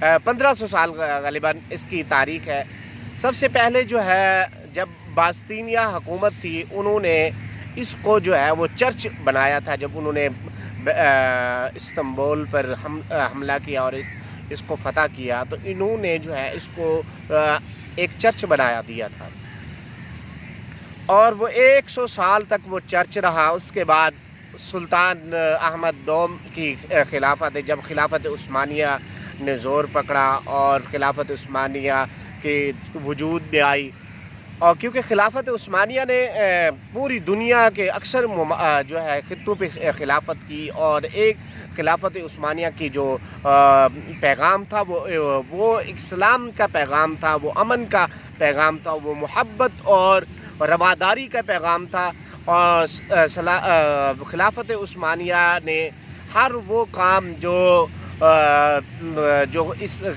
1500 سال غالباً اس کی تاریخ ہے۔ سب سے پہلے جو ہے جب باستینیہ حکومت تھی انہوں نے اس کو جو ہے وہ چرچ بنایا تھا، جب انہوں نے استنبول پر حملہ کیا اور اس کو فتح کیا تو انہوں نے جو ہے اس کو ایک چرچ بنایا دیا تھا، اور وہ 100 سال تک وہ چرچ رہا۔ اس کے بعد سلطان احمد دوم کی خلافت، جب خلافت عثمانیہ نے زور پکڑا اور خلافت عثمانیہ کے وجود میں آئی، اور کیونکہ خلافت عثمانیہ نے پوری دنیا کے اکثر جو ہے خطوں پہ خلافت کی، اور ایک خلافت عثمانیہ کی جو پیغام تھا وہ اسلام کا پیغام تھا، وہ امن کا پیغام تھا، وہ محبت اور رواداری کا پیغام تھا۔ اور خلافت عثمانیہ نے ہر وہ کام جو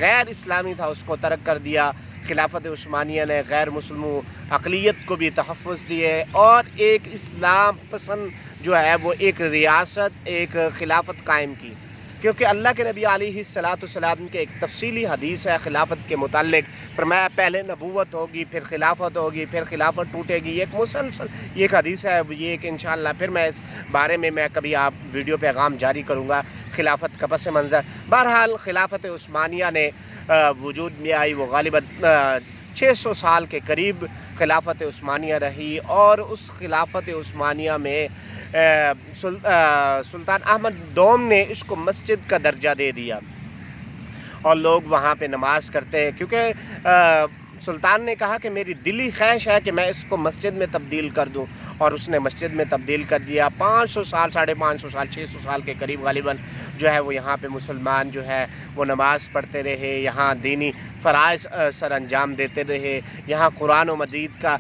غیر اسلامی تھا اس کو ترک کر دیا۔ خلافت عثمانیہ نے غیر مسلموں اقلیت کو بھی تحفظ دیے، اور ایک اسلام پسند جو ہے وہ ایک ریاست، ایک خلافت قائم کی۔ کیونکہ اللہ کے نبی علیہ السلام کے ایک تفصیلی حدیث ہے خلافت کے متعلق، فرمایا پہلے نبوت ہوگی، پھر خلافت ہوگی، پھر خلافت ٹوٹے گی۔ ایک مسلسل یہ ایک حدیث ہے، یہ ایک انشاءاللہ پھر میں اس بارے میں کبھی آپ ویڈیو پیغام جاری کروں گا، خلافت کا پس منظر۔ بہرحال خلافت عثمانیہ نے وجود میں آئی، وہ غالباً 600 سال کے قریب خلافت عثمانیہ رہی، اور اس خلافت عثمانیہ میں سلطان احمد دوم نے اس کو مسجد کا درجہ دے دیا، اور لوگ وہاں پہ نماز کرتے ہیں، کیونکہ سلطان نے کہا کہ میری دلی خواہش ہے کہ میں اس کو مسجد میں تبدیل کر دوں، اور اس نے مسجد میں تبدیل کر دیا۔ 500 سال، 550 سال، 600 سال کے قریب غالباً جو ہے وہ یہاں پہ مسلمان جو ہے وہ نماز پڑھتے رہے، یہاں دینی فرائض سر انجام دیتے رہے، یہاں قرآن و مجید کا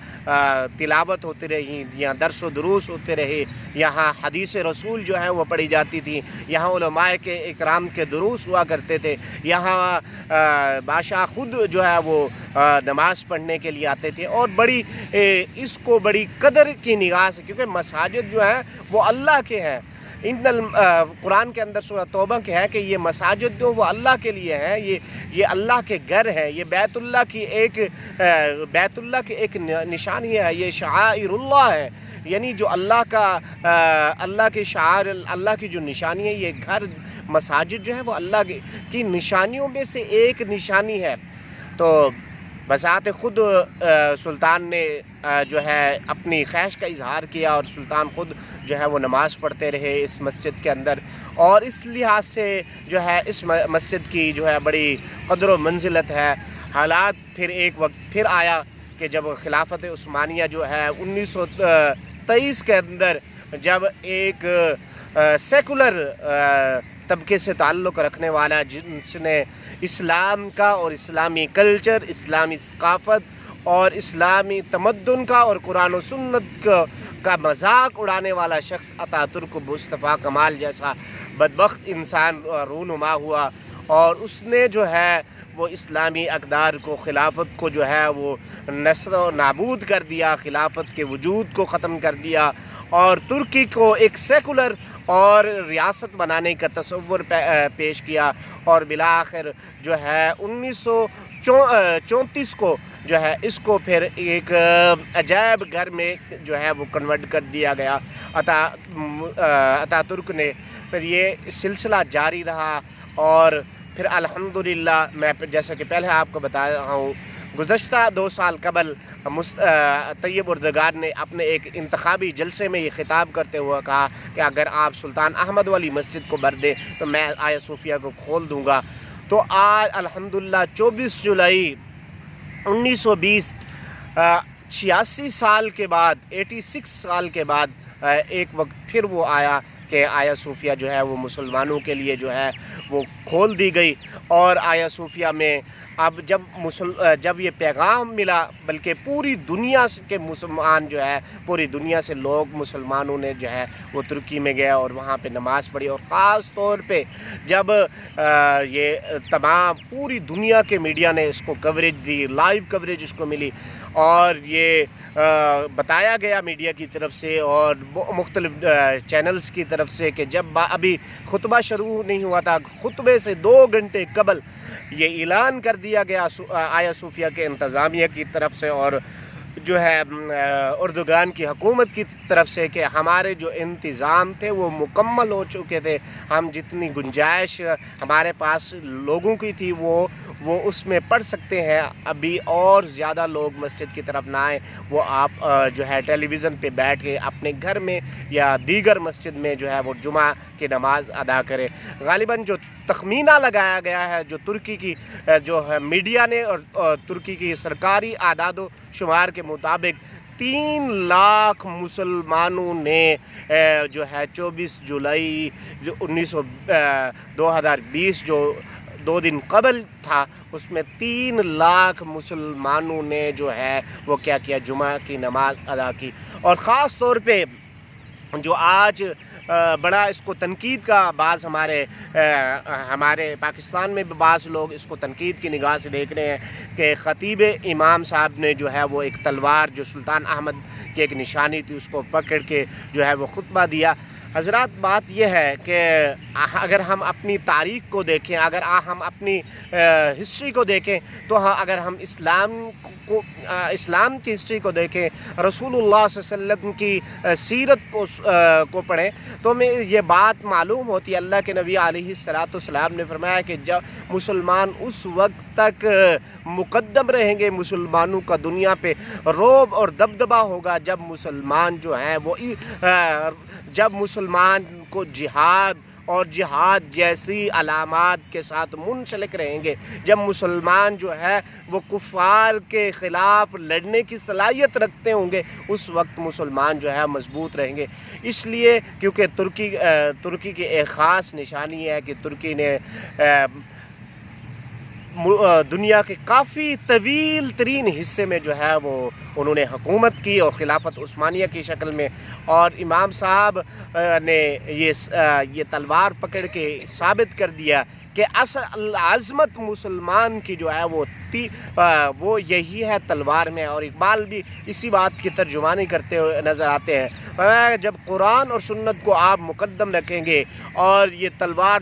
تلاوت ہوتی رہی، یہاں درس و دروس ہوتے رہے، یہاں حدیث رسول جو ہے وہ پڑھی جاتی تھی، یہاں علماء کے اکرام کے دروس ہوا کرتے تھے، یہاں بادشاہ خود جو ہے وہ نماز پڑھنے کے لیے آتے تھے، اور اس کو بڑی قدر کی نگاہ سے، کیونکہ مساجد جو ہیں وہ اللہ کے ہیں۔ قرآن کے اندر سورہ توبہ کے ہے کہ یہ مساجد جو وہ اللہ کے لیے ہیں، یہ اللہ کے گھر ہے، یہ بیت اللہ کی ایک نشانی ہے، یہ شعائر اللہ ہے، یعنی جو اللہ کے شعائر، اللہ کی جو نشانی ہے، یہ گھر مساجد جو ہے وہ اللہ کی نشانیوں میں سے ایک نشانی ہے۔ تو بذات خود سلطان نے جو ہے اپنی خواہش کا اظہار کیا، اور سلطان خود جو ہے وہ نماز پڑھتے رہے اس مسجد کے اندر، اور اس لحاظ سے جو ہے اس مسجد کی جو ہے بڑی قدر و منزلت ہے۔ حالات پھر ایک وقت پھر آیا کہ جب خلافت عثمانیہ جو ہے 1923 کے اندر جب ایک سیکولر طبقے سے تعلق رکھنے والا، جس نے اسلام کا اور اسلامی کلچر، اسلامی ثقافت اور اسلامی تمدن کا اور قرآن و سنت کا مذاق اڑانے والا شخص اتاترک مصطفیٰ کمال جیسا بدبخت انسان رونما ہوا، اور اس نے جو ہے وہ اسلامی اقدار کو، خلافت کو جو ہے وہ نصر و نابود کر دیا، خلافت کے وجود کو ختم کر دیا، اور ترکی کو ایک سیکولر اور ریاست بنانے کا تصور پیش کیا، اور بالآخر جو ہے 1934 کو جو ہے اس کو پھر ایک عجائب گھر میں جو ہے وہ کنورٹ کر دیا گیا اتاترک نے۔ پھر یہ سلسلہ جاری رہا، اور پھر الحمدللہ میں جیسا کہ پہلے آپ کو بتا رہا ہوں، گزشتہ 2 سال قبل طیب اردگان نے اپنے ایک انتخابی جلسے میں یہ خطاب کرتے ہوئے کہا کہ اگر آپ سلطان احمد والی مسجد کو بھر دیں تو میں آیا صوفیہ کو کھول دوں گا۔ تو آج الحمدللہ 24 جولائی 1920، 86 سال کے بعد، 86 سال کے بعد ایک وقت پھر وہ آیا کہ آیا صوفیہ جو ہے وہ مسلمانوں کے لیے جو ہے وہ کھول دی گئی، اور آیا صوفیہ میں اب جب یہ پیغام ملا، بلکہ پوری دنیا کے مسلمان جو ہے، پوری دنیا سے لوگ مسلمانوں نے جو ہے وہ ترکی میں گیا اور وہاں پہ نماز پڑھی، اور خاص طور پہ جب یہ تمام پوری دنیا کے میڈیا نے اس کو کوریج دی، لائیو کوریج اس کو ملی، اور یہ بتایا گیا میڈیا کی طرف سے اور مختلف چینلز کی طرف سے کہ جب ابھی خطبہ شروع نہیں ہوا تھا، خطبے سے 2 گھنٹے قبل یہ اعلان کر دیا گیا آیا صوفیہ کے انتظامیہ کی طرف سے اور جو ہے اردوغان کی حکومت کی طرف سے کہ ہمارے جو انتظام تھے وہ مکمل ہو چکے تھے، ہم جتنی گنجائش ہمارے پاس لوگوں کی تھی وہ اس میں پڑھ سکتے ہیں، ابھی اور زیادہ لوگ مسجد کی طرف نہ آئیں، وہ آپ جو ہے ٹیلی ویژن پہ بیٹھ کے اپنے گھر میں یا دیگر مسجد میں جو ہے وہ جمعہ کی نماز ادا کرے۔ غالباً جو تخمینہ لگایا گیا ہے، جو ترکی کی جو ہے میڈیا نے اور ترکی کی سرکاری اعداد و شمار کے مطابق 3 لاکھ مسلمانوں نے جو ہے 24 جولائی 2020 جو 2 دن قبل تھا، اس میں 3 لاکھ مسلمانوں نے جو ہے وہ کیا کیا، جمعہ کی نماز ادا کی۔ اور خاص طور پہ جو آج بڑا اس کو تنقید کا بعض ہمارے پاکستان میں بھی بعض لوگ اس کو تنقید کی نگاہ سے دیکھ رہے ہیں کہ خطیب امام صاحب نے جو ہے وہ ایک تلوار جو سلطان احمد کی ایک نشانی تھی اس کو پکڑ کے جو ہے وہ خطبہ دیا۔ حضرات بات یہ ہے کہ اگر ہم اپنی تاریخ کو دیکھیں، اگر ہم اپنی ہسٹری کو دیکھیں تو اگر ہم اسلام کی ہسٹری کو دیکھیں، رسول اللہ صلی اللہ علیہ وسلم کی سیرت کو پڑھیں تو ہمیں یہ بات معلوم ہوتی ہے۔ اللہ کے نبی علیہ السلام نے فرمایا کہ جب مسلمان اس وقت تک مقدم رہیں گے، مسلمانوں کا دنیا پہ رعب اور دبدبہ ہوگا جب مسلمان جو ہیں وہ جب مسلمان کو جہاد جیسی علامات کے ساتھ منسلک رہیں گے، جب مسلمان جو ہے وہ کفار کے خلاف لڑنے کی صلاحیت رکھتے ہوں گے، اس وقت مسلمان جو ہے مضبوط رہیں گے۔ اس لیے کیونکہ ترکی کی ایک خاص نشانی ہے کہ ترکی نے دنیا کے کافی طویل ترین حصے میں جو ہے وہ انہوں نے حکومت کی اور خلافت عثمانیہ کی شکل میں، اور امام صاحب نے یہ تلوار پکڑ کے ثابت کر دیا کہ اصل عظمت مسلمان کی جو ہے وہ یہی ہے تلوار میں۔ اور اقبال بھی اسی بات کی ترجمانی کرتے ہوئے نظر آتے ہیں، جب قرآن اور سنت کو آپ مقدم رکھیں گے اور یہ تلوار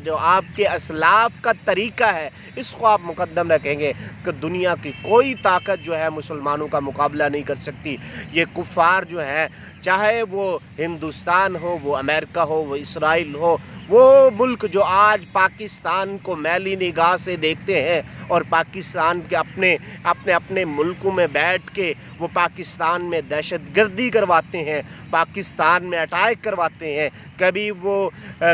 جو آپ کے اسلاف کا طریقہ ہے اس کو آپ مقدم رکھیں گے کہ دنیا کی کوئی طاقت جو ہے مسلمانوں کا مقابلہ نہیں کر سکتی۔ یہ کفار جو ہیں، چاہے وہ ہندوستان ہو، وہ امریکہ ہو، وہ اسرائیل ہو، وہ ملک جو آج پاکستان کو میلی نگاہ سے دیکھتے ہیں اور پاکستان کے اپنے ملکوں میں بیٹھ کے وہ پاکستان میں دہشت گردی کرواتے ہیں، پاکستان میں اٹیک کرواتے ہیں، کبھی وہ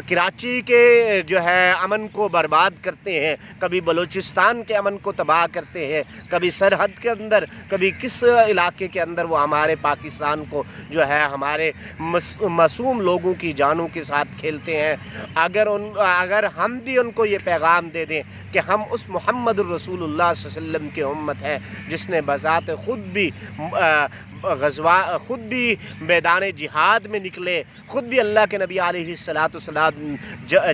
کراچی کے جو ہے امن کو برباد کرتے ہیں، کبھی بلوچستان کے امن کو تباہ کرتے ہیں، کبھی سرحد کے اندر، کبھی کس علاقے کے اندر وہ ہمارے پاکستان کو جو ہے ہمارے معصوم لوگوں کی جانوں کے ساتھ کھیلتے ہیں۔ اگر ہم بھی ان کو یہ پیغام دے دیں کہ ہم اس محمد الرسول اللہ صلی اللہ علیہ وسلم کی امت ہے جس نے بذات خود بھی میدان جہاد میں نکلے، خود بھی اللہ کے نبی علیہ السلام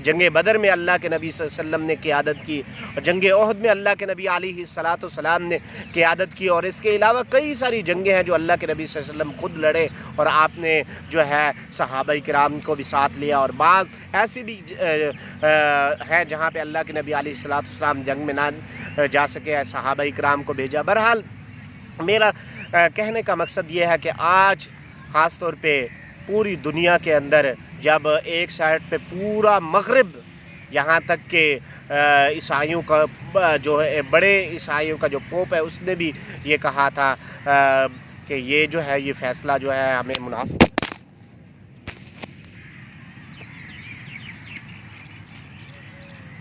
جنگ بدر میں اللہ کے نبی صلی اللہ علیہ وسلم نے قیادت کی، جنگ احد میں اللہ کے نبی علیہ السلام نے قیادت کی، اور اس کے علاوہ کئی ساری جنگیں ہیں جو اللہ کے نبی صلی اللہ علیہ وسلم خود لڑے اور آپ نے جو ہے صحابہ کرام کو بھی ساتھ لیا، اور بعض ایسی بھی ہے جہاں پہ اللہ کے نبی علیہ السلام جنگ میں نہ جا سکے، صحابہ کرام کو بھیجا۔ بہرحال میرا کہنے کا مقصد یہ ہے کہ آج خاص طور پہ پوری دنیا کے اندر جب ایک سائڈ پہ پورا مغرب یہاں تک کہ عیسائیوں کا جو ہے بڑے عیسائیوں کا جو پوپ ہے اس نے بھی یہ کہا تھا کہ یہ جو ہے یہ فیصلہ جو ہے ہمیں مناسب